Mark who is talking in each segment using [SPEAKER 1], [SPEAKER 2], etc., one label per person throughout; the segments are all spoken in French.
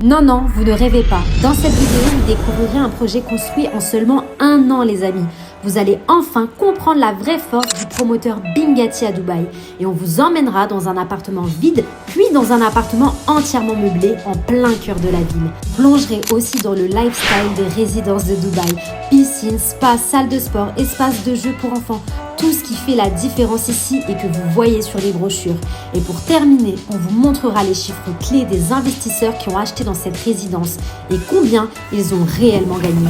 [SPEAKER 1] Non, non, vous ne rêvez pas. Dans cette vidéo, vous découvrirez un projet construit en seulement 1 an, les amis. Vous allez enfin comprendre la vraie force du promoteur Bingati à Dubaï. Et on vous emmènera dans un appartement vide, puis dans un appartement entièrement meublé en plein cœur de la ville. Vous plongerez aussi dans le lifestyle des résidences de Dubaï. Piscine, spa, salle de sport, espace de jeu pour enfants. Tout ce qui fait la différence ici et que vous voyez sur les brochures. Et pour terminer, on vous montrera les chiffres clés des investisseurs qui ont acheté dans cette résidence et combien ils ont réellement gagné.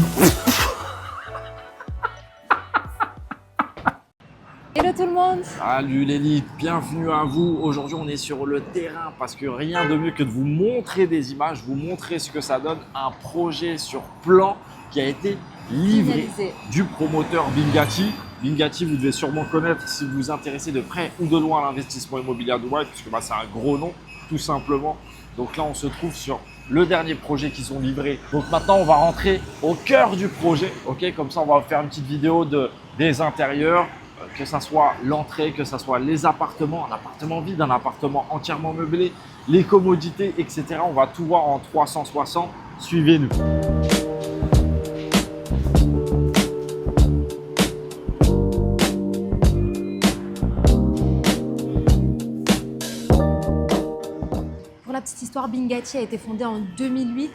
[SPEAKER 2] Hello tout le monde!
[SPEAKER 3] Salut l'élite, bienvenue à vous. Aujourd'hui on est sur le terrain parce que rien de mieux que de vous montrer des images, vous montrer ce que ça donne, un projet sur plan qui a été livré du promoteur Bingati. Bingati, vous devez sûrement connaître si vous vous intéressez de près ou de loin à l'investissement immobilier à Dubaï, puisque c'est un gros nom, tout simplement. Donc là, on se trouve sur le dernier projet qu'ils ont livré. Donc maintenant, on va rentrer au cœur du projet. Ok, comme ça, on va faire une petite vidéo des intérieurs, que ça soit l'entrée, que ça soit les appartements, un appartement vide, un appartement entièrement meublé, les commodités, etc. On va tout voir en 360. Suivez-nous.
[SPEAKER 2] Pour la petite histoire, Bingati a été fondé en 2008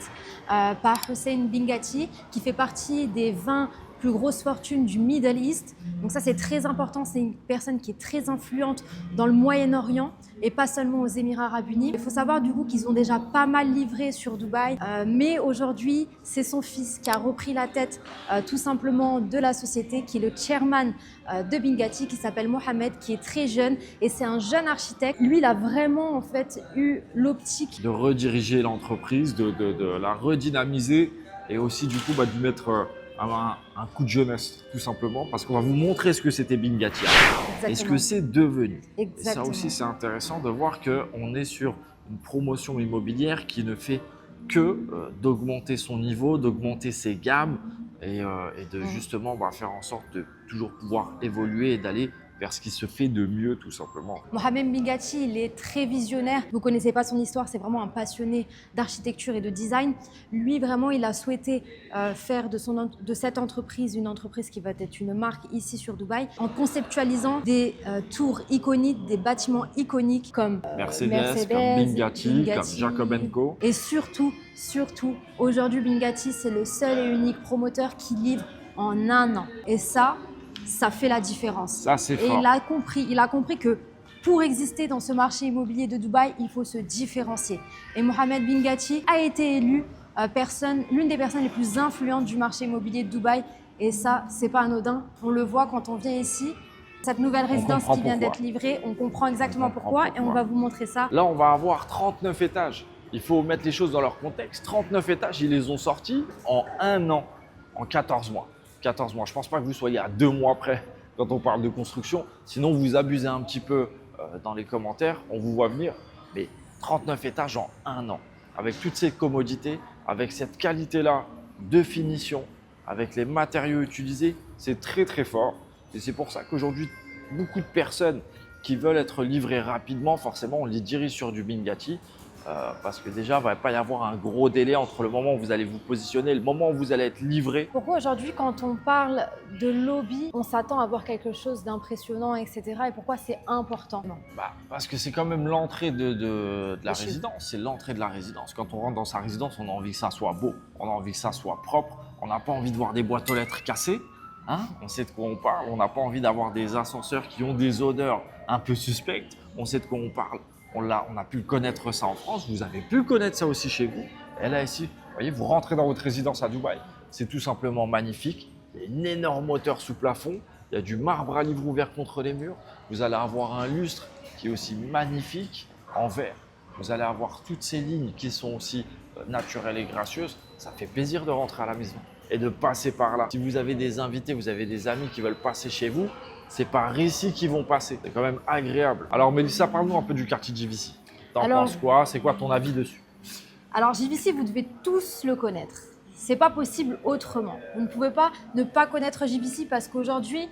[SPEAKER 2] par Hussein Bingati, qui fait partie des 20 plus grosses fortunes du Middle East. Donc ça, c'est très important. C'est une personne qui est très influente dans le Moyen-Orient et pas seulement aux Émirats Arabes Unis. Il faut savoir du coup qu'ils ont déjà pas mal livré sur Dubaï, mais aujourd'hui, c'est son fils qui a repris la tête tout simplement de la société, qui est le chairman de Bingati, qui s'appelle Mohamed, qui est très jeune et c'est un jeune architecte. Lui, il a vraiment en fait eu l'optique
[SPEAKER 3] de rediriger l'entreprise, de la redynamiser et aussi du coup de mettre un coup de jeunesse tout simplement, parce qu'on va vous montrer ce que c'était Bingati et ce que c'est devenu.
[SPEAKER 2] Exactement.
[SPEAKER 3] Et ça aussi, c'est intéressant de voir qu'on est sur une promotion immobilière qui ne fait que d'augmenter son niveau, d'augmenter ses gammes et de justement faire en sorte de toujours pouvoir évoluer et d'aller vers ce qui se fait de mieux tout simplement.
[SPEAKER 2] Mohamed Bingati, il est très visionnaire. Vous ne connaissez pas son histoire, c'est vraiment un passionné d'architecture et de design. Lui, vraiment, il a souhaité faire de cette entreprise une entreprise qui va être une marque ici sur Dubaï, en conceptualisant des tours iconiques, des bâtiments iconiques comme
[SPEAKER 3] Mercedes, comme Bingati, comme Jacob & Co.
[SPEAKER 2] Et surtout, aujourd'hui, Bingati, c'est le seul et unique promoteur qui livre en 1 an. Et ça fait la différence.
[SPEAKER 3] Ça, c'est fort.
[SPEAKER 2] Et il a compris que pour exister dans ce marché immobilier de Dubaï, il faut se différencier. Et Mohamed Bingati a été élu l'une des personnes les plus influentes du marché immobilier de Dubaï. Et ça, c'est pas anodin. On le voit quand on vient ici. Cette nouvelle résidence qui vient d'être livrée, on comprend exactement pourquoi et on va vous montrer ça.
[SPEAKER 3] Là, on va avoir 39 étages. Il faut mettre les choses dans leur contexte. 39 étages, ils les ont sortis en 1 an, en 14 mois. 14 mois. Je ne pense pas que vous soyez à 2 mois près quand on parle de construction. Sinon, vous abusez un petit peu dans les commentaires. On vous voit venir. Mais 39 étages en 1 an. Avec toutes ces commodités, avec cette qualité-là de finition, avec les matériaux utilisés, c'est très très fort. Et c'est pour ça qu'aujourd'hui, beaucoup de personnes qui veulent être livrées rapidement, forcément, on les dirige sur du Bingati. Parce que déjà, il ne va pas y avoir un gros délai entre le moment où vous allez vous positionner et le moment où vous allez être livré.
[SPEAKER 2] Pourquoi aujourd'hui, quand on parle de lobby, on s'attend à voir quelque chose d'impressionnant, etc. Et pourquoi c'est important?
[SPEAKER 3] Parce que c'est quand même l'entrée de la résidence. C'est l'entrée de la résidence. Quand on rentre dans sa résidence, on a envie que ça soit beau, on a envie que ça soit propre. On n'a pas envie de voir des boîtes aux lettres cassées. On sait de quoi on parle. On n'a pas envie d'avoir des ascenseurs qui ont des odeurs un peu suspectes. On sait de quoi on parle. On a pu connaître ça en France, vous avez pu connaître ça aussi chez vous. Et là ici, vous voyez, vous rentrez dans votre résidence à Dubaï, c'est tout simplement magnifique. Il y a une énorme hauteur sous plafond, il y a du marbre à livre ouvert contre les murs. Vous allez avoir un lustre qui est aussi magnifique en verre. Vous allez avoir toutes ces lignes qui sont aussi naturelles et gracieuses. Ça fait plaisir de rentrer à la maison et de passer par là. Si vous avez des invités, vous avez des amis qui veulent passer chez vous, c'est par ici qu'ils vont passer. C'est quand même agréable. Alors Mélissa, parle-nous un peu du quartier JVC. T'en penses quoi? C'est quoi ton avis dessus?
[SPEAKER 2] Alors JVC, vous devez tous le connaître. C'est pas possible autrement. Vous ne pouvez pas ne pas connaître JVC parce qu'aujourd'hui,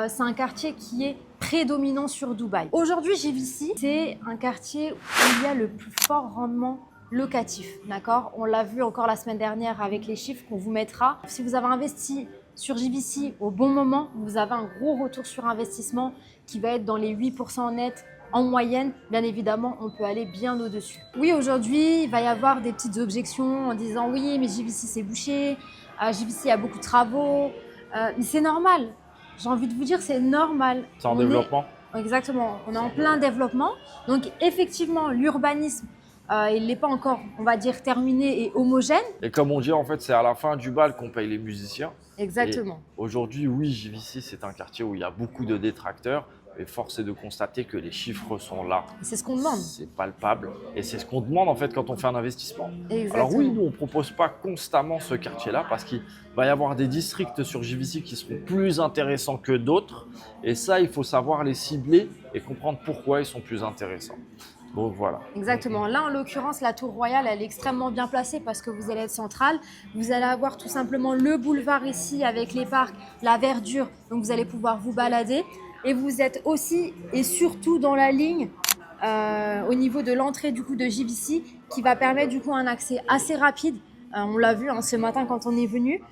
[SPEAKER 2] c'est un quartier qui est prédominant sur Dubaï. Aujourd'hui, JVC, c'est un quartier où il y a le plus fort rendement locatif, d'accord? On l'a vu encore la semaine dernière avec les chiffres qu'on vous mettra. Si vous avez investi sur JVC au bon moment, vous avez un gros retour sur investissement qui va être dans les 8% net en moyenne. Bien évidemment, on peut aller bien au-dessus. Oui, aujourd'hui, il va y avoir des petites objections en disant oui, mais JVC c'est bouché, JVC a beaucoup de travaux, mais c'est normal. J'ai envie de vous dire, c'est normal.
[SPEAKER 3] C'est en développement.
[SPEAKER 2] Exactement, on est en plein développement. Donc effectivement, l'urbanisme, il n'est pas encore, on va dire, terminé et homogène.
[SPEAKER 3] Et comme on dit, en fait, c'est à la fin du bal qu'on paye les musiciens.
[SPEAKER 2] Exactement.
[SPEAKER 3] Et aujourd'hui, oui, JVC, c'est un quartier où il y a beaucoup de détracteurs. Et force est de constater que les chiffres sont là.
[SPEAKER 2] C'est ce qu'on demande.
[SPEAKER 3] C'est palpable. Et c'est ce qu'on demande en fait quand on fait un investissement.
[SPEAKER 2] Exactement.
[SPEAKER 3] Alors oui, nous, on ne propose pas constamment ce quartier-là parce qu'il va y avoir des districts sur JVC qui seront plus intéressants que d'autres. Et ça, il faut savoir les cibler et comprendre pourquoi ils sont plus intéressants. Donc voilà.
[SPEAKER 2] Exactement. Là, en l'occurrence, la Tour Royale, elle est extrêmement bien placée parce que vous allez être centrale. Vous allez avoir tout simplement le boulevard ici avec les parcs, la verdure. Donc, vous allez pouvoir vous balader. Et vous êtes aussi et surtout dans la ligne au niveau de l'entrée du coup de JVC qui va permettre du coup un accès assez rapide. On l'a vu ce matin quand on est venu.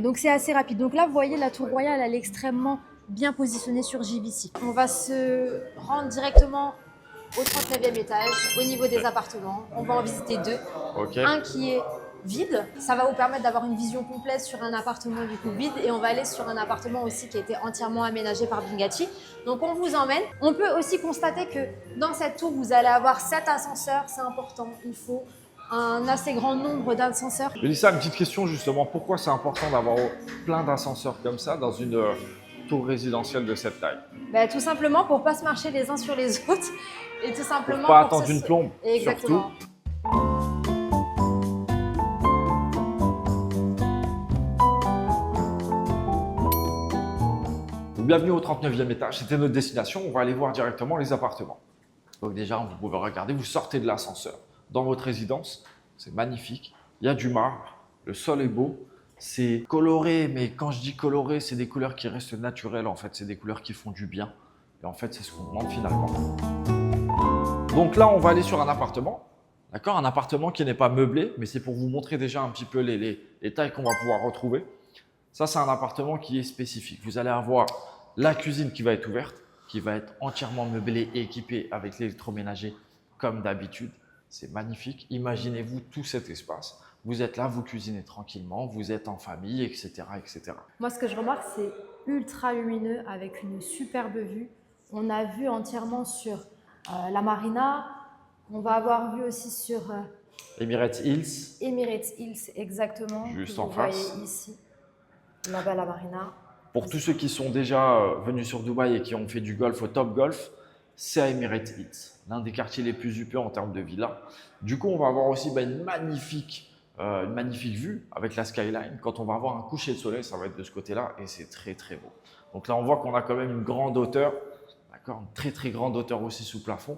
[SPEAKER 2] Donc c'est assez rapide. Donc là, vous voyez, la Tour Royale, elle est extrêmement bien positionnée sur JVC. On va se rendre directement au 39e étage, au niveau des appartements. On va en visiter deux.
[SPEAKER 3] Okay.
[SPEAKER 2] Un qui est vide, ça va vous permettre d'avoir une vision complète sur un appartement du coup vide et on va aller sur un appartement aussi qui a été entièrement aménagé par Bingatti. Donc on vous emmène. On peut aussi constater que dans cette tour, vous allez avoir 7 ascenseurs, c'est important, il faut un assez grand nombre d'ascenseurs.
[SPEAKER 3] Mélissa, une petite question justement, pourquoi c'est important d'avoir plein d'ascenseurs comme ça dans une tour résidentielle de cette taille?
[SPEAKER 2] Tout simplement pour ne pas se marcher les uns sur les autres et tout simplement
[SPEAKER 3] pour pas attendre une plombe.
[SPEAKER 2] Exactement.
[SPEAKER 3] Surtout. Bienvenue au 39e étage, c'était notre destination, on va aller voir directement les appartements. Donc déjà, vous pouvez regarder, vous sortez de l'ascenseur dans votre résidence, c'est magnifique, il y a du marbre, le sol est beau, c'est coloré, mais quand je dis coloré, c'est des couleurs qui restent naturelles en fait, c'est des couleurs qui font du bien. Et en fait, c'est ce qu'on demande finalement. Donc là, on va aller sur un appartement, d'accord, un appartement qui n'est pas meublé, mais c'est pour vous montrer déjà un petit peu les tailles qu'on va pouvoir retrouver. Ça, c'est un appartement qui est spécifique. Vous allez avoir la cuisine qui va être ouverte, qui va être entièrement meublée et équipée avec l'électroménager comme d'habitude. C'est magnifique. Imaginez-vous tout cet espace. Vous êtes là, vous cuisinez tranquillement, vous êtes en famille, etc., etc.
[SPEAKER 2] Moi, ce que je remarque, c'est ultra lumineux avec une superbe vue. On a vu entièrement sur la marina. On va avoir vu aussi sur
[SPEAKER 3] Emirates Hills.
[SPEAKER 2] Emirates Hills, exactement.
[SPEAKER 3] Juste
[SPEAKER 2] que
[SPEAKER 3] en
[SPEAKER 2] vous
[SPEAKER 3] face.
[SPEAKER 2] voyez ici, là-bas la marina.
[SPEAKER 3] Pour tous ceux qui sont déjà venus sur Dubaï et qui ont fait du golf au Top Golf, c'est à Emirates Hills, l'un des quartiers les plus huppés en termes de villas. Du coup, on va avoir aussi une magnifique vue avec la skyline. Quand on va avoir un coucher de soleil, ça va être de ce côté-là et c'est très très beau. Donc là, on voit qu'on a quand même une grande hauteur, d'accord, une très très grande hauteur aussi sous plafond.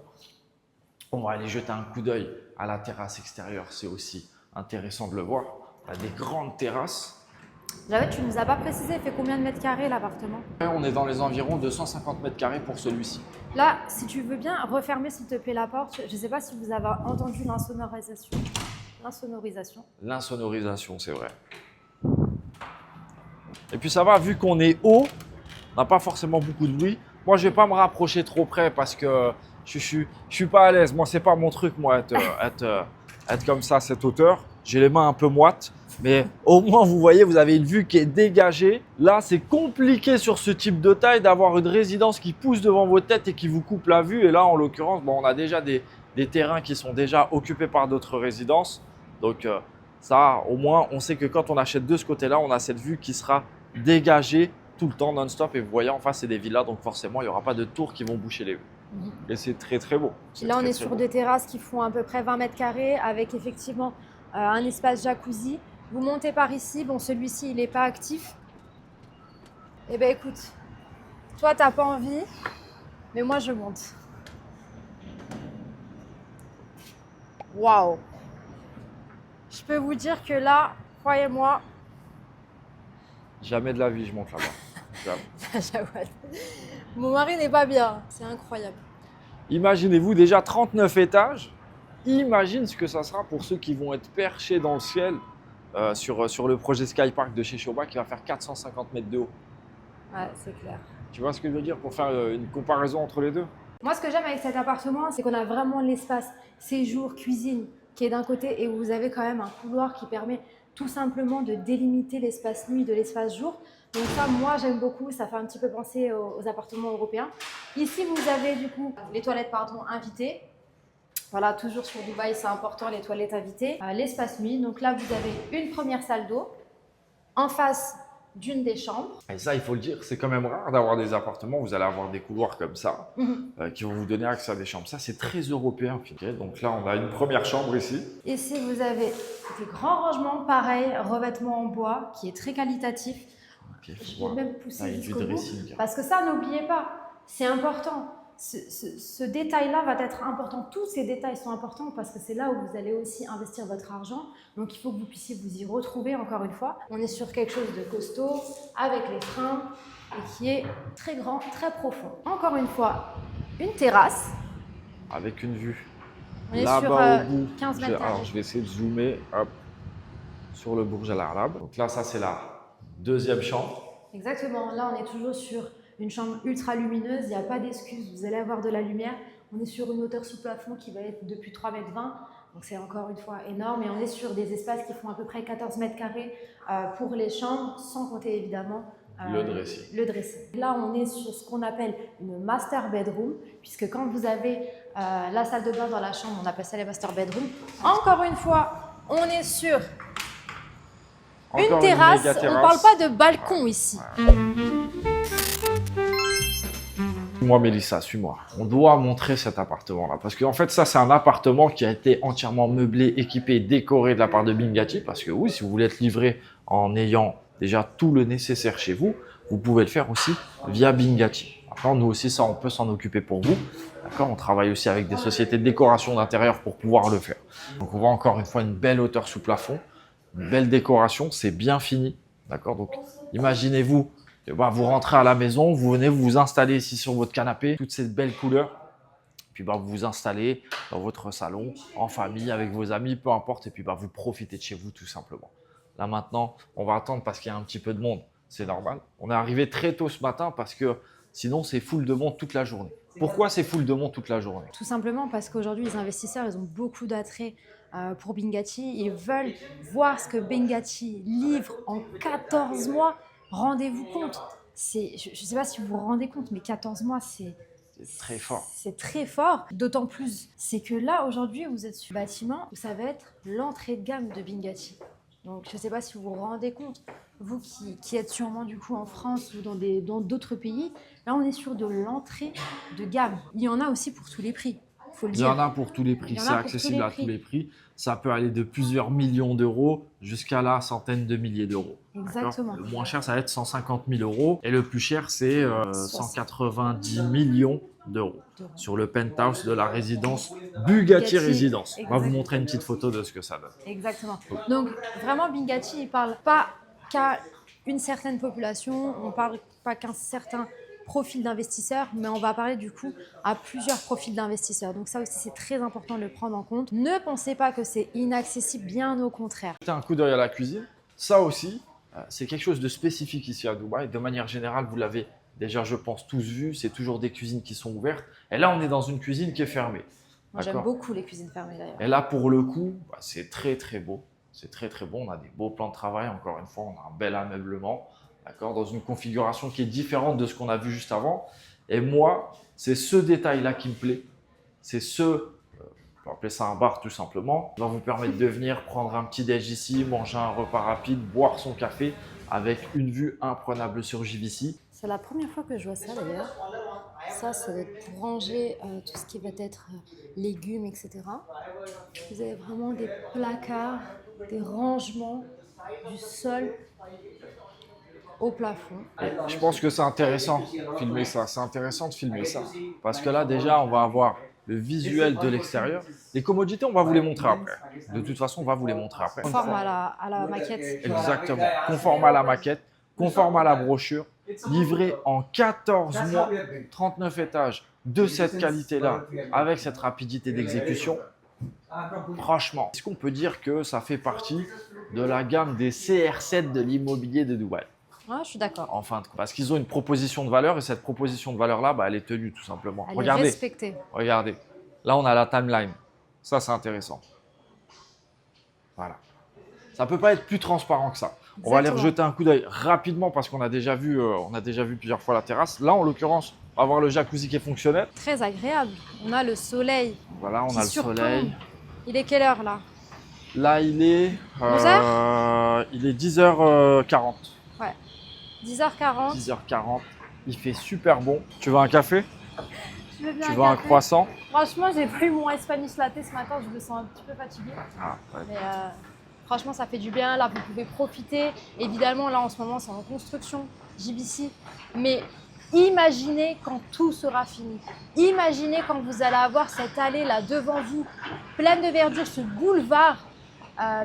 [SPEAKER 3] On va aller jeter un coup d'œil à la terrasse extérieure, c'est aussi intéressant de le voir. On a des grandes terrasses.
[SPEAKER 2] Javed, tu ne nous as pas précisé, il fait combien de mètres carrés l'appartement?
[SPEAKER 3] On est dans les environs de 150 mètres carrés pour celui-ci.
[SPEAKER 2] Là, si tu veux bien, refermer s'il te plaît la porte. Je ne sais pas si vous avez entendu l'insonorisation.
[SPEAKER 3] L'insonorisation, c'est vrai. Et puis ça va, vu qu'on est haut, on n'a pas forcément beaucoup de bruit. Moi, je ne vais pas me rapprocher trop près parce que je suis pas à l'aise. Moi, c'est pas mon truc, moi, être comme ça à cette hauteur. J'ai les mains un peu moites. Mais au moins, vous voyez, vous avez une vue qui est dégagée. Là, c'est compliqué sur ce type de taille d'avoir une résidence qui pousse devant votre tête et qui vous coupe la vue. Et là, en l'occurrence, on a déjà des terrains qui sont déjà occupés par d'autres résidences. Donc ça, au moins, on sait que quand on achète de ce côté-là, on a cette vue qui sera dégagée tout le temps, non-stop. Et vous voyez, en face, c'est des villas. Donc forcément, il n'y aura pas de tours qui vont boucher les vues. Et c'est très, très beau.
[SPEAKER 2] Là, on est sur des terrasses qui font à peu près 20 mètres carrés avec effectivement un espace jacuzzi. Vous montez par ici, bon celui-ci il n'est pas actif. Eh bien écoute, toi t'as pas envie, mais moi je monte. Waouh! Je peux vous dire que là, croyez-moi.
[SPEAKER 3] Jamais de la vie je monte là-bas.
[SPEAKER 2] Jawad. Mon mari n'est pas bien, c'est incroyable.
[SPEAKER 3] Imaginez-vous déjà 39 étages imagine ce que ça sera pour ceux qui vont être perchés dans le ciel sur le projet Skypark de chez Shoba qui va faire 450 mètres de haut.
[SPEAKER 2] Ouais, c'est clair.
[SPEAKER 3] Tu vois ce que je veux dire pour faire une comparaison entre les deux?
[SPEAKER 2] Moi, ce que j'aime avec cet appartement, c'est qu'on a vraiment l'espace séjour, cuisine qui est d'un côté et vous avez quand même un couloir qui permet tout simplement de délimiter l'espace nuit de l'espace jour. Donc ça, moi, j'aime beaucoup. Ça fait un petit peu penser aux appartements européens. Ici, vous avez du coup les toilettes invitées. Voilà, toujours sur Dubaï, c'est important, les toilettes invitées. L'espace nuit. Donc là, vous avez une première salle d'eau en face d'une des chambres.
[SPEAKER 3] Et ça, il faut le dire, c'est quand même rare d'avoir des appartements où vous allez avoir des couloirs comme ça qui vont vous donner accès à des chambres. Ça, c'est très européen. Okay, donc là, on a une première chambre ici.
[SPEAKER 2] Ici, vous avez des grands rangements, pareil, revêtement en bois, qui est très qualitatif.
[SPEAKER 3] Okay,
[SPEAKER 2] je vais même pousser jusqu'au bout, parce que ça, n'oubliez pas, c'est important. Ce détail-là va être important. Tous ces détails sont importants parce que c'est là où vous allez aussi investir votre argent. Donc, il faut que vous puissiez vous y retrouver encore une fois. On est sur quelque chose de costaud, avec les freins, et qui est très grand, très profond. Encore une fois, une terrasse.
[SPEAKER 3] Avec une vue.
[SPEAKER 2] On est sur 15 mètres carrés.
[SPEAKER 3] Alors, je vais essayer de zoomer sur le Burj Al Arab. Donc là, ça, c'est la deuxième chambre.
[SPEAKER 2] Exactement. Là, on est toujours sur une chambre ultra lumineuse, il n'y a pas d'excuse, vous allez avoir de la lumière. On est sur une hauteur sous plafond qui va être depuis 3,20 m, donc c'est encore une fois énorme. Et on est sur des espaces qui font à peu près 14 mètres carrés pour les chambres, sans compter évidemment
[SPEAKER 3] le dressing.
[SPEAKER 2] Là, on est sur ce qu'on appelle une master bedroom, puisque quand vous avez la salle de bain dans la chambre, on appelle ça les master bedroom. Encore une fois, on est sur une terrasse, on ne parle pas de balcon ici.
[SPEAKER 3] Moi, Mélissa, suis-moi. On doit montrer cet appartement-là. Parce qu'en fait, ça, c'est un appartement qui a été entièrement meublé, équipé, décoré de la part de Bingati. Parce que oui, si vous voulez être livré en ayant déjà tout le nécessaire chez vous, vous pouvez le faire aussi via Bingati. Maintenant, nous aussi, ça, on peut s'en occuper pour vous. D'accord ? On travaille aussi avec des sociétés de décoration d'intérieur pour pouvoir le faire. Donc, on voit encore une fois une belle hauteur sous plafond, une belle décoration, c'est bien fini. D'accord ? Donc, imaginez-vous, vous rentrez à la maison, vous venez vous installer ici sur votre canapé, toutes ces belles couleurs. Puis vous vous installez dans votre salon, en famille, avec vos amis, peu importe. Et puis vous profitez de chez vous tout simplement. Là maintenant, on va attendre parce qu'il y a un petit peu de monde. C'est normal. On est arrivé très tôt ce matin parce que sinon c'est full de monde toute la journée. Pourquoi c'est full de monde toute la journée?
[SPEAKER 2] Tout simplement parce qu'aujourd'hui, les investisseurs, ils ont beaucoup d'attrait pour Bingati. Ils veulent voir ce que Bingati livre en 14 mois. Rendez-vous compte. Je ne sais pas si vous vous rendez compte, mais 14 mois, c'est
[SPEAKER 3] très fort.
[SPEAKER 2] C'est très fort. D'autant plus, c'est que là, aujourd'hui, vous êtes sur le bâtiment où ça va être l'entrée de gamme de Bingati. Donc, je ne sais pas si vous vous rendez compte, vous qui êtes sûrement du coup en France ou dans d'autres pays, là, on est sur de l'entrée de gamme. Il y en a aussi pour tous les prix, il faut le dire.
[SPEAKER 3] Il y en a pour tous les prix, c'est accessible à tous les prix. Ça peut aller de plusieurs millions d'euros jusqu'à la centaine de milliers d'euros.
[SPEAKER 2] Exactement.
[SPEAKER 3] Le moins cher, ça va être 150 000 euros et le plus cher, c'est 190 millions d'euros sur le penthouse de la résidence Bugatti Résidence. On va vous montrer une petite photo de ce que ça donne.
[SPEAKER 2] Exactement. Donc, vraiment, Bingati, il ne parle pas qu'à une certaine population, on ne parle pas qu'un certain profil d'investisseurs, mais on va parler du coup à plusieurs profils d'investisseurs. Donc ça aussi, c'est très important de le prendre en compte. Ne pensez pas que c'est inaccessible, bien au contraire.
[SPEAKER 3] Jetez un coup d'œil à la cuisine. Ça aussi, c'est quelque chose de spécifique ici à Dubaï. De manière générale, vous l'avez déjà, je pense, tous vu. C'est toujours des cuisines qui sont ouvertes. Et là, on est dans une cuisine qui est fermée.
[SPEAKER 2] Moi, j'aime beaucoup les cuisines fermées d'ailleurs.
[SPEAKER 3] Et là, pour le coup, c'est très, très beau. C'est très, très beau. On a des beaux plans de travail. Encore une fois, on a un bel ameublement. D'accord, dans une configuration qui est différente de ce qu'on a vu juste avant. Et moi, c'est ce détail-là qui me plaît. C'est on peut appeler ça un bar tout simplement. Ça va vous permettre de venir prendre un petit déj ici, manger un repas rapide, boire son café avec une vue imprenable sur JVC.
[SPEAKER 2] C'est la première fois que je vois ça d'ailleurs. Ça va être pour ranger tout ce qui va être légumes, etc. Vous avez vraiment des placards, des rangements, du sol au plafond.
[SPEAKER 3] Je pense que c'est intéressant de filmer ça. C'est intéressant de filmer ça. Parce que là, déjà, on va avoir le visuel de l'extérieur. Les commodités, on va vous les montrer après. De toute façon, on va vous les montrer après.
[SPEAKER 2] Conforme à la maquette.
[SPEAKER 3] Exactement. Conforme à la maquette, conforme à la brochure, livré en 14 mois, 39 étages, de cette qualité-là, avec cette rapidité d'exécution. Franchement, est-ce qu'on peut dire que ça fait partie de la gamme des CR7 de l'immobilier de Dubaï?
[SPEAKER 2] Ouais, je suis d'accord.
[SPEAKER 3] En fin de compte, parce qu'ils ont une proposition de valeur et cette proposition de valeur-là, bah, elle est tenue tout simplement.
[SPEAKER 2] Elle est
[SPEAKER 3] Regardez,
[SPEAKER 2] respectée.
[SPEAKER 3] regardez. Là, on a la timeline. Ça, c'est intéressant. Voilà. Ça ne peut pas être plus transparent que ça. On va aller
[SPEAKER 2] Exactement.
[SPEAKER 3] rejeter un coup d'œil rapidement parce qu'on a déjà vu, plusieurs fois la terrasse. Là, en l'occurrence, on va voir le jacuzzi qui est fonctionnel.
[SPEAKER 2] Très agréable. On a le soleil
[SPEAKER 3] Voilà, on
[SPEAKER 2] qui
[SPEAKER 3] a le
[SPEAKER 2] surplombe.
[SPEAKER 3] soleil.
[SPEAKER 2] Il est quelle heure là?
[SPEAKER 3] Là, il est 10h40.
[SPEAKER 2] 10h40.
[SPEAKER 3] 10h40. Il fait super bon. Tu veux un café?
[SPEAKER 2] Je veux bien
[SPEAKER 3] Tu veux un
[SPEAKER 2] café.
[SPEAKER 3] croissant?
[SPEAKER 2] Franchement, j'ai pris mon Spanish latte ce matin, je me sens un petit peu fatiguée.
[SPEAKER 3] Ah, ouais.
[SPEAKER 2] Mais franchement, ça fait du bien. Là, vous pouvez profiter. Évidemment, là, en ce moment, c'est en construction, JBC. Mais imaginez quand tout sera fini. Imaginez quand vous allez avoir cette allée là devant vous, pleine de verdure, ce boulevard.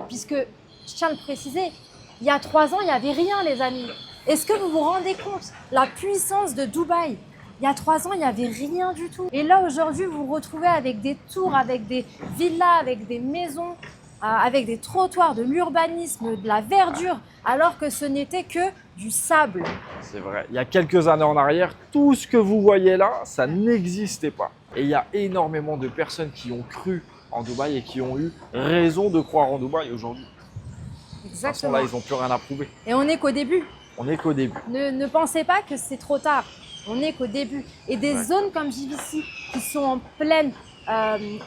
[SPEAKER 2] Puisque, je tiens à le préciser, il y a 3 ans, il n'y avait rien, les amis. Est-ce que vous vous rendez compte la puissance de Dubaï? Il y a 3 ans, il n'y avait rien du tout. Et là, aujourd'hui, vous vous retrouvez avec des tours, avec des villas, avec des maisons, avec des trottoirs, de l'urbanisme, de la verdure, alors que ce n'était que du sable.
[SPEAKER 3] C'est vrai. Il y a quelques années en arrière, tout ce que vous voyez là, ça n'existait pas. Et il y a énormément de personnes qui ont cru en Dubaï et qui ont eu raison de croire en Dubaï aujourd'hui. De toute façon,
[SPEAKER 2] Exactement.
[SPEAKER 3] là, ils n'ont plus rien à prouver.
[SPEAKER 2] Et on n'est qu'au début.
[SPEAKER 3] On n'est qu'au début.
[SPEAKER 2] Ne pensez pas que c'est trop tard. On n'est qu'au début. Et des
[SPEAKER 3] Ouais.
[SPEAKER 2] zones comme JVC qui sont en pleine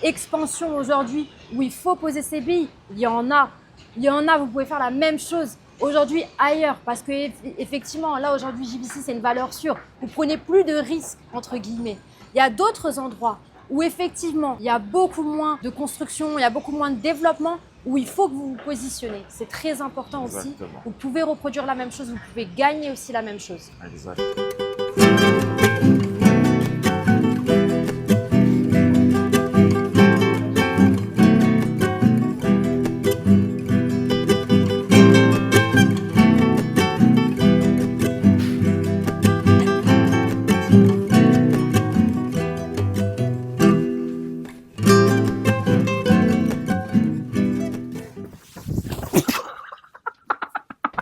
[SPEAKER 2] expansion aujourd'hui, où il faut poser ses billes, il y en a. Il y en a, vous pouvez faire la même chose aujourd'hui ailleurs. Parce que effectivement, là aujourd'hui, JVC, c'est une valeur sûre. Vous prenez plus de risques, entre guillemets. Il y a d'autres endroits où effectivement, il y a beaucoup moins de construction, il y a beaucoup moins de développement, où il faut que vous vous positionnez. C'est très important aussi.
[SPEAKER 3] Exactement.
[SPEAKER 2] Vous pouvez reproduire la même chose, vous pouvez gagner aussi la même chose.
[SPEAKER 3] Exact.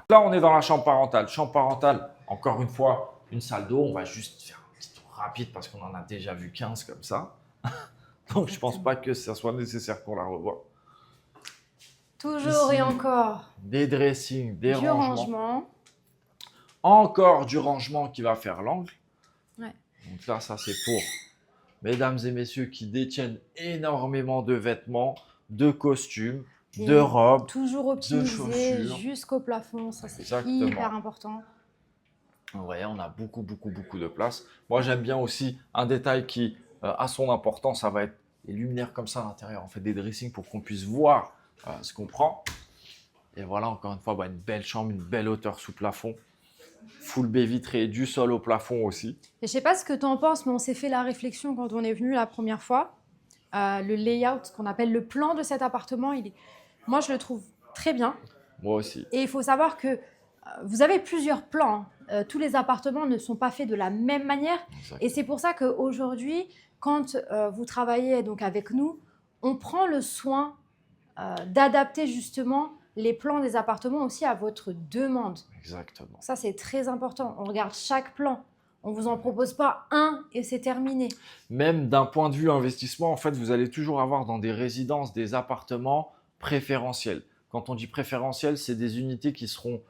[SPEAKER 3] Là, on est dans la chambre parentale. Chambre parentale, encore une fois, une salle d'eau. On va juste faire un petit tour rapide parce qu'on en a déjà vu 15 comme ça. Donc, je ne pense pas que ça soit nécessaire qu'on la revoie.
[SPEAKER 2] Toujours
[SPEAKER 3] Ici,
[SPEAKER 2] et encore
[SPEAKER 3] des dressings, des
[SPEAKER 2] du
[SPEAKER 3] rangements.
[SPEAKER 2] rangement.
[SPEAKER 3] Encore du rangement qui va faire l'angle.
[SPEAKER 2] Ouais.
[SPEAKER 3] Donc là, ça c'est pour mesdames et messieurs qui détiennent énormément de vêtements, de costumes,
[SPEAKER 2] Et
[SPEAKER 3] de robes.
[SPEAKER 2] Toujours optimisé
[SPEAKER 3] chaussures.
[SPEAKER 2] jusqu'au plafond. Ça, c'est
[SPEAKER 3] Exactement.
[SPEAKER 2] hyper important.
[SPEAKER 3] Vous voyez, on a beaucoup de place. Moi, j'aime bien aussi un détail qui a son importance, ça va être les luminaires comme ça à l'intérieur. On fait des dressings pour qu'on puisse voir ce qu'on prend. Et voilà, encore une fois, une belle chambre, une belle hauteur sous plafond. Full baie vitrée, du sol au plafond aussi.
[SPEAKER 2] Et je sais pas ce que tu en penses, mais on s'est fait la réflexion quand on est venu la première fois. Le layout, ce qu'on appelle le plan de cet appartement, moi, je le trouve très bien.
[SPEAKER 3] Moi aussi.
[SPEAKER 2] Et il faut savoir que vous avez plusieurs plans. Tous les appartements ne sont pas faits de la même manière.
[SPEAKER 3] Exact.
[SPEAKER 2] Et c'est pour ça qu'aujourd'hui, quand vous travaillez donc avec nous, on prend le soin d'adapter justement les plans des appartements aussi à votre demande.
[SPEAKER 3] Exactement.
[SPEAKER 2] Ça, c'est très important. On regarde chaque plan. On ne vous en propose pas un et c'est terminé.
[SPEAKER 3] Même d'un point de vue investissement, en fait, vous allez toujours avoir dans des résidences des appartements préférentiels. Quand on dit préférentiels, c'est des unités qui seront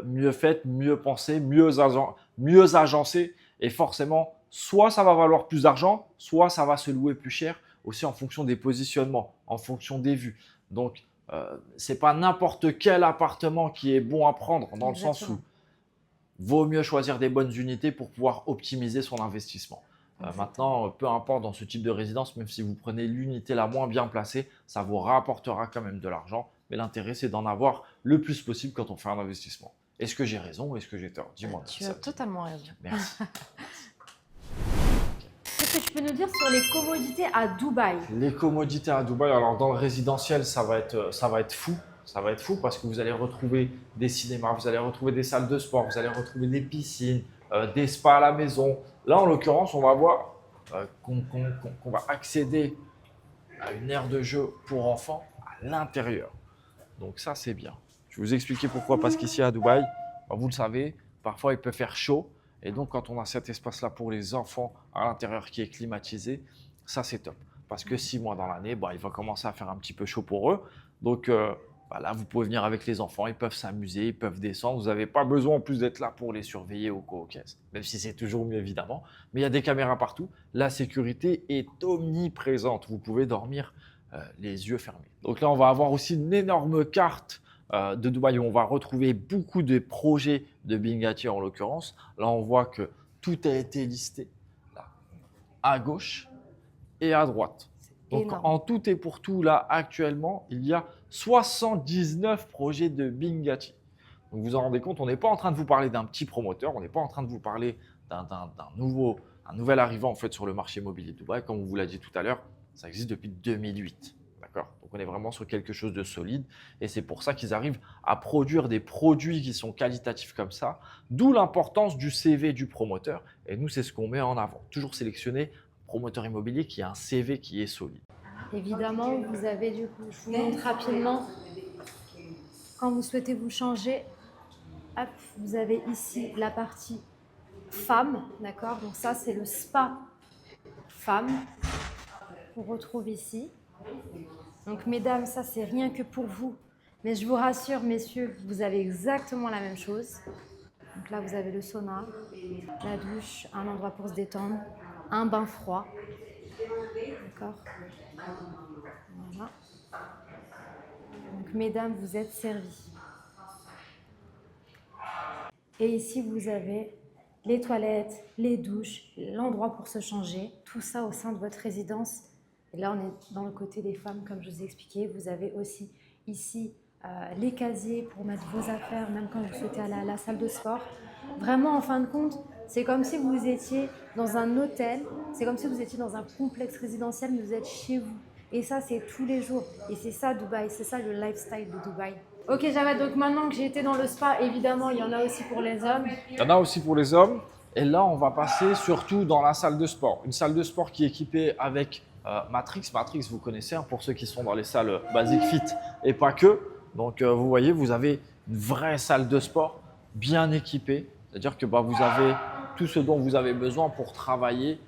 [SPEAKER 3] mieux faites, mieux pensées, mieux agencées. Et forcément, soit ça va valoir plus d'argent, soit ça va se louer plus cher, aussi en fonction des positionnements, en fonction des vues. Donc, ce n'est pas n'importe quel appartement qui est bon à prendre, dans le sens où vaut mieux choisir des bonnes unités pour pouvoir optimiser son investissement. Maintenant, peu importe dans ce type de résidence, même si vous prenez l'unité la moins bien placée, ça vous rapportera quand même de l'argent. Mais l'intérêt, c'est d'en avoir le plus possible quand on fait un investissement. Est-ce que j'ai raison ou est-ce que j'ai tort? Dis-moi.
[SPEAKER 2] Tu as totalement raison.
[SPEAKER 3] Merci.
[SPEAKER 2] Qu'est-ce que tu peux nous dire sur les commodités à Dubaï?
[SPEAKER 3] Les commodités à Dubaï, alors dans le résidentiel, ça va être fou. Ça va être fou parce que vous allez retrouver des cinémas, vous allez retrouver des salles de sport, vous allez retrouver des piscines, des spas à la maison. Là, en l'occurrence, on va voir qu'on va accéder une aire de jeu pour enfants à l'intérieur. Donc ça, c'est bien. Je vais vous expliquer pourquoi. Parce qu'ici à Dubaï, vous le savez, parfois il peut faire chaud. Et donc, quand on a cet espace-là pour les enfants à l'intérieur qui est climatisé, ça, c'est top. Parce que 6 mois dans l'année, il va commencer à faire un petit peu chaud pour eux. Donc là, vous pouvez venir avec les enfants, ils peuvent s'amuser, ils peuvent descendre. Vous n'avez pas besoin en plus d'être là pour les surveiller au co-caisse, même si c'est toujours mieux évidemment. Mais il y a des caméras partout. La sécurité est omniprésente. Vous pouvez dormir les yeux fermés. Donc là, on va avoir aussi une énorme carte de Dubaï où on va retrouver beaucoup de projets de Bingati en l'occurrence. Là, on voit que tout a été listé là, à gauche et à droite. Donc, en tout et pour tout, là, actuellement, il y a 79 projets de Bingati. Donc, vous vous en rendez compte, on n'est pas en train de vous parler d'un petit promoteur, on n'est pas en train de vous parler d'un nouvel arrivant en fait, sur le marché immobilier de Dubaï. Comme on vous l'a dit tout à l'heure, ça existe depuis 2008. D'accord ? Donc, on est vraiment sur quelque chose de solide et c'est pour ça qu'ils arrivent à produire des produits qui sont qualitatifs comme ça, d'où l'importance du CV du promoteur. Et nous, c'est ce qu'on met en avant. Toujours sélectionner promoteur immobilier qui a un CV qui est solide.
[SPEAKER 2] Évidemment, vous avez du coup, je vous montre rapidement, quand vous souhaitez vous changer, hop, vous avez ici la partie femme, d'accord? Donc ça, c'est le spa femme qu'on retrouve ici. Donc mesdames, ça, c'est rien que pour vous. Mais je vous rassure, messieurs, vous avez exactement la même chose. Donc là, vous avez le sauna, la douche, un endroit pour se détendre, un bain froid. D'accord? Voilà. Donc, mesdames, vous êtes servies. Et ici, vous avez les toilettes, les douches, l'endroit pour se changer, tout ça au sein de votre résidence. Et là, on est dans le côté des femmes, comme je vous ai expliqué. Vous avez aussi ici les casiers pour mettre vos affaires, même quand vous souhaitez aller à la salle de sport. Vraiment, en fin de compte, c'est comme si vous étiez dans un hôtel, c'est comme si vous étiez dans un complexe résidentiel, mais vous êtes chez vous. Et ça, c'est tous les jours. Et c'est ça, Dubaï, c'est ça le lifestyle de Dubaï. Ok, Javad, donc maintenant que j'ai été dans le spa, évidemment, il y en a aussi pour les hommes.
[SPEAKER 3] Il y en a aussi pour les hommes. Et là, on va passer surtout dans la salle de sport. Une salle de sport qui est équipée avec Matrix. Matrix, vous connaissez, hein, pour ceux qui sont dans les salles Basic Fit et pas que. Donc, vous voyez, vous avez une vraie salle de sport bien équipée. C'est-à-dire que vous avez tout ce dont vous avez besoin pour travailler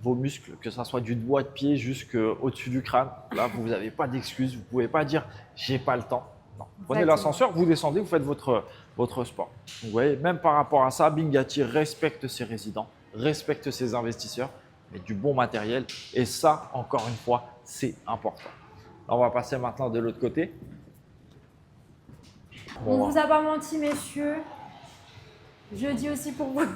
[SPEAKER 3] vos muscles, que ce soit du doigt de pied jusqu'au-dessus du crâne. Là, vous n'avez pas d'excuses. Vous ne pouvez pas dire « j'ai pas le temps ». Non. Prenez l'ascenseur, vous descendez, vous faites votre sport. Vous voyez, même par rapport à ça, Bingati respecte ses résidents, respecte ses investisseurs, mais du bon matériel. Et ça, encore une fois, c'est important. Là, on va passer maintenant de l'autre côté.
[SPEAKER 2] On ne vous a pas menti, messieurs. Je dis aussi pour vous.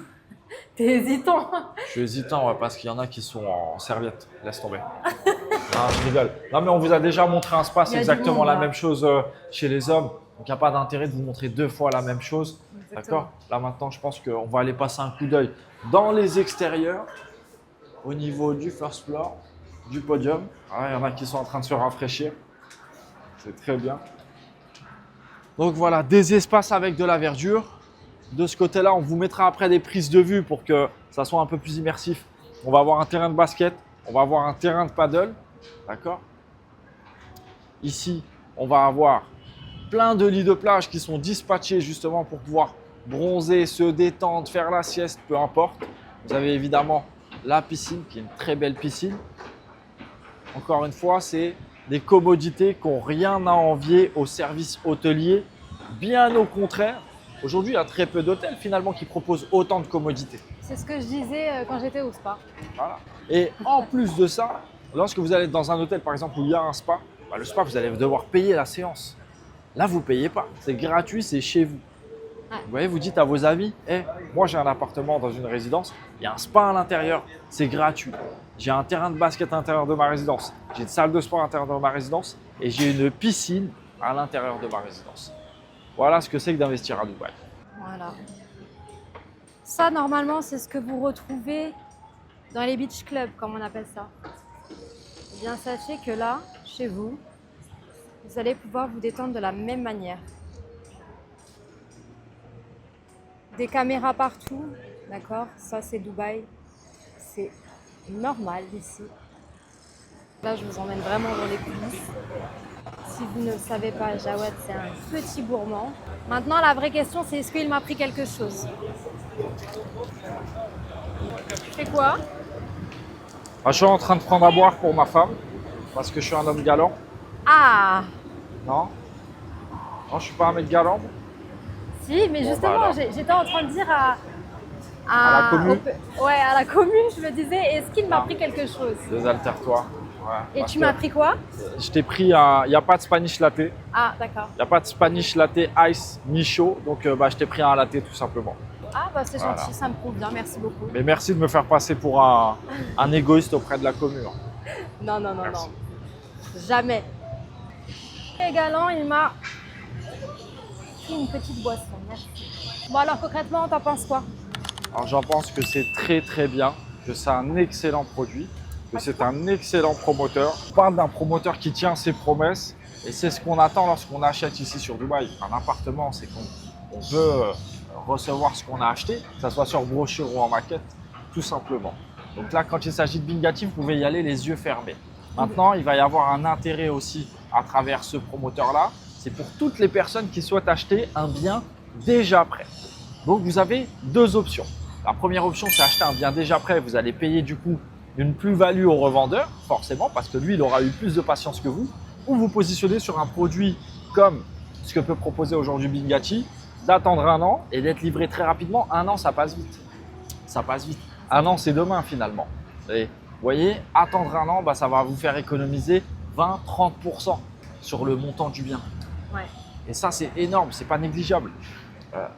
[SPEAKER 2] T'es hésitant.
[SPEAKER 3] Je suis hésitant, ouais, parce qu'il y en a qui sont en serviette. Laisse tomber. Non, je rigole. Non, mais on vous a déjà montré un spa, c'est exactement la même chose chez les hommes. Donc, il n'y a pas d'intérêt de vous montrer 2 fois la même chose. D'accord? Là, maintenant, je pense qu'on va aller passer un coup d'œil dans les extérieurs, au niveau du first floor, du podium. Il y en a qui sont en train de se rafraîchir. C'est très bien. Donc, voilà, des espaces avec de la verdure. De ce côté-là, on vous mettra après des prises de vue pour que ça soit un peu plus immersif. On va avoir un terrain de basket, on va avoir un terrain de paddle. D'accord? Ici, on va avoir plein de lits de plage qui sont dispatchés justement pour pouvoir bronzer, se détendre, faire la sieste, peu importe. Vous avez évidemment la piscine qui est une très belle piscine. Encore une fois, c'est des commodités qui n'ont rien à envier au service hôtelier. Bien au contraire, aujourd'hui, il y a très peu d'hôtels finalement qui proposent autant de commodités.
[SPEAKER 2] C'est ce que je disais quand j'étais au spa.
[SPEAKER 3] Voilà. Et en plus de ça, lorsque vous allez dans un hôtel par exemple où il y a un spa, le spa, vous allez devoir payer la séance. Là, vous ne payez pas. C'est gratuit, c'est chez vous.
[SPEAKER 2] Ouais.
[SPEAKER 3] Vous voyez, vous dites à vos amis, moi j'ai un appartement dans une résidence, il y a un spa à l'intérieur, c'est gratuit. J'ai un terrain de basket à l'intérieur de ma résidence, j'ai une salle de sport à l'intérieur de ma résidence et j'ai une piscine à l'intérieur de ma résidence. Voilà ce que c'est que d'investir à Dubaï.
[SPEAKER 2] Voilà. Ça, normalement, c'est ce que vous retrouvez dans les beach clubs, comme on appelle ça. Eh bien, sachez que là, chez vous, vous allez pouvoir vous détendre de la même manière. Des caméras partout, d'accord? Ça, c'est Dubaï. C'est normal ici. Là, je vous emmène vraiment dans les coulisses. Si vous ne le savez pas, Jawad, c'est un petit gourmand. Maintenant, la vraie question, c'est est-ce qu'il m'a pris quelque chose? Tu fais quoi?
[SPEAKER 3] Je suis en train de prendre à boire pour ma femme parce que je suis un homme galant.
[SPEAKER 2] Ah!
[SPEAKER 3] Non? Non, je suis pas un mec galant.
[SPEAKER 2] Si, mais
[SPEAKER 3] Bon,
[SPEAKER 2] justement,
[SPEAKER 3] bah alors.
[SPEAKER 2] j'étais en train de dire
[SPEAKER 3] À la commu?
[SPEAKER 2] Ouais, à la commune, je me disais, est-ce qu'il m'a
[SPEAKER 3] Ah.
[SPEAKER 2] pris quelque chose?
[SPEAKER 3] Désaltère-toi. Ouais,
[SPEAKER 2] Et
[SPEAKER 3] parce
[SPEAKER 2] tu
[SPEAKER 3] que
[SPEAKER 2] m'as pris quoi?
[SPEAKER 3] Je t'ai pris un. Il n'y a pas de Spanish latte. Il
[SPEAKER 2] Ah, d'accord.
[SPEAKER 3] n'y a pas de Spanish latte ice ni chaud. Donc, je t'ai pris un latte tout simplement.
[SPEAKER 2] Ah, bah c'est
[SPEAKER 3] Voilà.
[SPEAKER 2] gentil, ça me prouve bien, merci beaucoup.
[SPEAKER 3] Mais merci de me faire passer pour un égoïste auprès de la commune.
[SPEAKER 2] Non, non, non,
[SPEAKER 3] Merci.
[SPEAKER 2] non. Jamais. Et galant, il m'a pris une petite boisson, merci. Bon, alors concrètement, t'en penses quoi?
[SPEAKER 3] Alors, j'en pense que c'est très très bien, que c'est un excellent produit, que c'est un excellent promoteur. On parle d'un promoteur qui tient ses promesses et c'est ce qu'on attend lorsqu'on achète ici sur Dubaï. Un appartement, c'est qu'on veut recevoir ce qu'on a acheté, que ce soit sur brochure ou en maquette, tout simplement. Donc là, quand il s'agit de Bingati, vous pouvez y aller les yeux fermés. Maintenant, il va y avoir un intérêt aussi à travers ce promoteur-là. C'est pour toutes les personnes qui souhaitent acheter un bien déjà prêt. Donc, vous avez deux options. La première option, c'est acheter un bien déjà prêt. Vous allez payer du coup une plus-value au revendeur, forcément, parce que lui, il aura eu plus de patience que vous. Ou vous positionnez sur un produit comme ce que peut proposer aujourd'hui Bingati, d'attendre un an et d'être livré très rapidement. Un an, ça passe vite. Ça passe vite. Un an, c'est demain finalement. Et vous voyez, attendre un an, ça va vous faire économiser 20-30% sur le montant du bien.
[SPEAKER 2] Ouais.
[SPEAKER 3] Et ça, c'est énorme, c'est pas négligeable.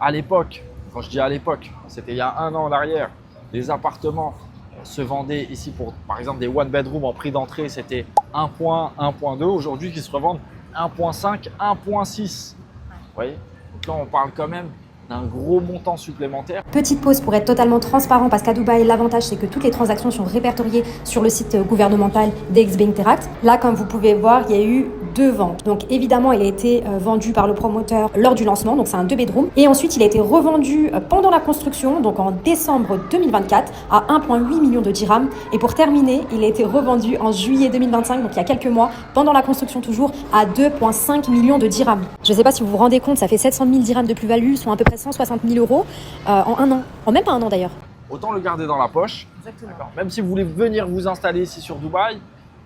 [SPEAKER 3] À l'époque, quand je dis à l'époque, c'était il y a un an en arrière, les appartements se vendaient ici pour, par exemple, des one bedroom en prix d'entrée, c'était 1.1, 1.2. Aujourd'hui, qui se revendent 1.5, 1.6. Vous voyez? Donc là, on parle quand même d'un gros montant supplémentaire.
[SPEAKER 1] Petite pause pour être totalement transparent parce qu'à Dubaï, l'avantage c'est que toutes les transactions sont répertoriées sur le site gouvernemental d'Exbank Interact. Là, comme vous pouvez voir, il y a eu 2 ventes. Donc évidemment, il a été vendu par le promoteur lors du lancement, donc c'est un 2 bedroom. Et ensuite, il a été revendu pendant la construction, donc en décembre 2024, à 1,8 million de dirhams. Et pour terminer, il a été revendu en juillet 2025, donc il y a quelques mois, pendant la construction toujours, à 2,5 millions de dirhams. Je ne sais pas si vous vous rendez compte, ça fait 700 000 dirhams de plus-value, soit à peu près 160 000 euros en un an. En même pas un an d'ailleurs.
[SPEAKER 3] Autant le garder dans la poche.
[SPEAKER 2] Exactement.
[SPEAKER 3] Même si vous voulez venir vous installer ici sur Dubaï,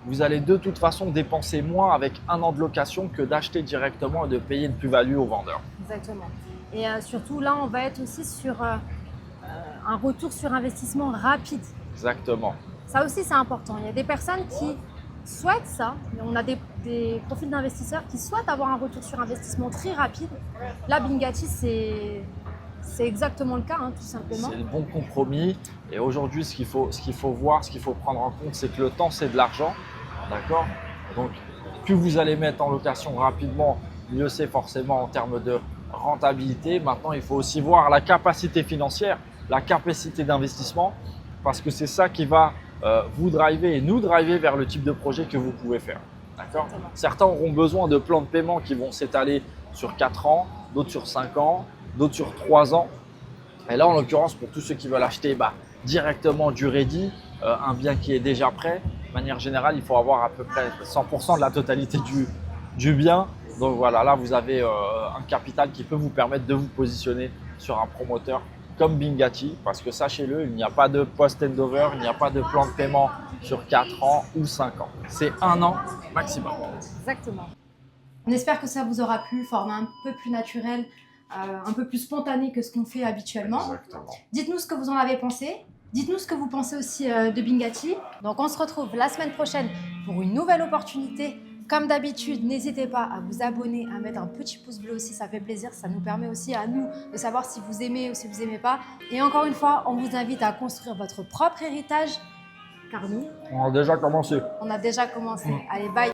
[SPEAKER 3] vous allez de toute façon dépenser moins avec un an de location que d'acheter directement et de payer une plus-value au vendeur.
[SPEAKER 2] Exactement. Et surtout, là, on va être aussi sur un retour sur investissement rapide.
[SPEAKER 3] Exactement.
[SPEAKER 2] Ça aussi, c'est important. Il y a des personnes qui souhaitent ça. On a des profils d'investisseurs qui souhaitent avoir un retour sur investissement très rapide. Là, Bingati, c'est exactement le cas, tout simplement.
[SPEAKER 3] C'est le bon compromis. Et aujourd'hui, ce qu'il faut voir, ce qu'il faut prendre en compte, c'est que le temps, c'est de l'argent. D'accord? Donc, plus vous allez mettre en location rapidement, mieux c'est forcément en termes de rentabilité. Maintenant, il faut aussi voir la capacité financière, la capacité d'investissement, parce que c'est ça qui va vous driver et nous driver vers le type de projet que vous pouvez faire. D'accord? Certains auront besoin de plans de paiement qui vont s'étaler sur 4 ans, d'autres sur 5 ans, d'autres sur 3 ans. Et là, en l'occurrence, pour tous ceux qui veulent acheter directement du ready, un bien qui est déjà prêt, de manière générale, il faut avoir à peu près 100% de la totalité du bien. Donc voilà, là, vous avez un capital qui peut vous permettre de vous positionner sur un promoteur comme Bingati, parce que sachez-le, il n'y a pas de post-handover, il n'y a pas de plan de paiement sur 4 ans ou 5 ans. C'est 1 an maximum.
[SPEAKER 2] Exactement.
[SPEAKER 1] On espère que ça vous aura plu, format un peu plus naturel, un peu plus spontané que ce qu'on fait habituellement.
[SPEAKER 3] Exactement.
[SPEAKER 1] Dites-nous ce que vous en avez pensé. Dites-nous ce que vous pensez aussi de Bingati.
[SPEAKER 2] Donc, on se retrouve la semaine prochaine pour une nouvelle opportunité. Comme d'habitude, n'hésitez pas à vous abonner, à mettre un petit pouce bleu aussi, ça fait plaisir. Ça nous permet aussi à nous de savoir si vous aimez ou si vous n'aimez pas. Et encore une fois, on vous invite à construire votre propre héritage, car nous,
[SPEAKER 3] On a déjà commencé.
[SPEAKER 2] on a déjà commencé. Allez, bye!